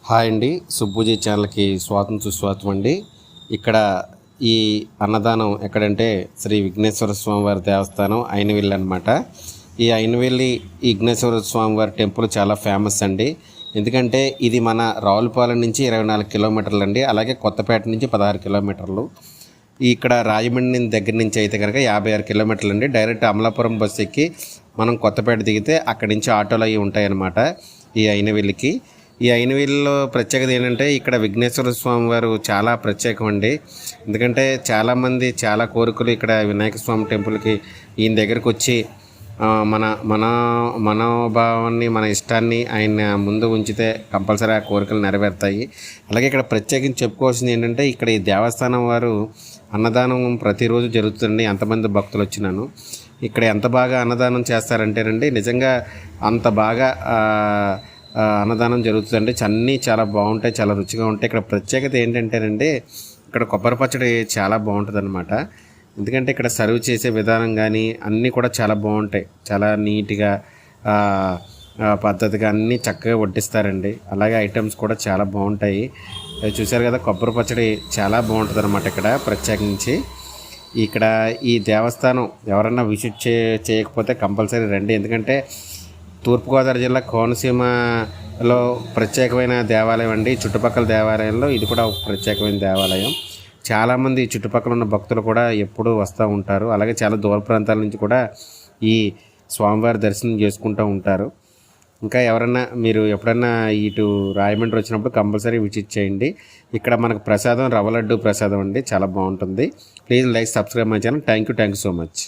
Hi అండి, సుబ్బుజీ ఛానల్కి స్వాగతం సుస్వాగతం అండి. ఇక్కడ ఈ అన్నదానం ఎక్కడంటే శ్రీ విఘ్నేశ్వర స్వామివారి దేవస్థానం అయినవెల్లి అనమాట. ఈ అయినవెల్లి విఘ్నేశ్వర స్వామివారి టెంపుల్ చాలా ఫేమస్ అండి. ఎందుకంటే ఇది మన రావులపాలెం నుంచి 24 కిలోమీటర్లు అండి, అలాగే కొత్తపేట నుంచి 16 కిలోమీటర్లు. ఇక్కడ రాజమండ్రి దగ్గర నుంచి అయితే కనుక 56 కిలోమీటర్లు అండి. డైరెక్ట్ అమలాపురం బస్సు ఎక్కి మనం కొత్తపేట దిగితే అక్కడి నుంచి ఆటోలు అవి ఉంటాయన్నమాట. ఈ అయినవెల్లికి ఈ అయినవెల్లిలో ప్రత్యేకత ఏంటంటే ఇక్కడ విఘ్నేశ్వర స్వామి వారు చాలా ప్రత్యేకం అండి. ఎందుకంటే చాలామంది చాలా కోరికలు ఇక్కడ వినాయక స్వామి టెంపుల్కి ఈయన దగ్గరకు వచ్చి మన మన మనోభావాన్ని మన ఇష్టాన్ని ఆయన ముందు ఉంచితే కంపల్సరీ ఆ కోరికలు నెరవేరుతాయి. అలాగే ఇక్కడ ప్రత్యేకించి చెప్పుకోవాల్సింది ఏంటంటే ఇక్కడ ఈ దేవస్థానం వారు అన్నదానం ప్రతిరోజు జరుగుతుంది. ఎంతమంది భక్తులు వచ్చినాను ఇక్కడ ఎంత బాగా అన్నదానం చేస్తారంటేనండి, నిజంగా అంత బాగా అన్నదానం జరుగుతుందండి. అన్నీ చాలా బాగుంటాయి, చాలా రుచిగా ఉంటాయి. ఇక్కడ ప్రత్యేకత ఏంటంటేనండి, ఇక్కడ కొబ్బరి పచ్చడి చాలా బాగుంటుంది అనమాట. ఎందుకంటే ఇక్కడ సర్వ్ చేసే విధానం కానీ అన్నీ కూడా చాలా బాగుంటాయి. చాలా నీట్గా పద్ధతిగా అన్నీ చక్కగా వడ్డిస్తారండి. అలాగే ఐటమ్స్ కూడా చాలా బాగుంటాయి. చూశారు కదా, కొబ్బరి పచ్చడి చాలా బాగుంటుంది అనమాట. ఇక్కడ ప్రత్యేకించి ఇక్కడ ఈ దేవస్థానం ఎవరన్నా విజిట్ చేయకపోతే కంపల్సరీ రండి. ఎందుకంటే తూర్పుగోదావరి జిల్లా కోనసీమలో ప్రత్యేకమైన దేవాలయం అండి. చుట్టుపక్కల దేవాలయంలో ఇది కూడా ఒక ప్రత్యేకమైన దేవాలయం. చాలామంది చుట్టుపక్కల ఉన్న భక్తులు కూడా ఎప్పుడూ వస్తూ ఉంటారు. అలాగే చాలా దూర ప్రాంతాల నుంచి కూడా ఈ స్వామివారి దర్శనం చేసుకుంటూ ఉంటారు. ఇంకా ఎవరన్నా మీరు ఎప్పుడన్నా ఇటు రాయమండ్రి వచ్చినప్పుడు కంపల్సరీ విజిట్ చేయండి. ఇక్కడ మనకు ప్రసాదం రవ్వ లడ్డు ప్రసాదం అండి, చాలా బాగుంటుంది. Please like, subscribe my channel. Thank you so much.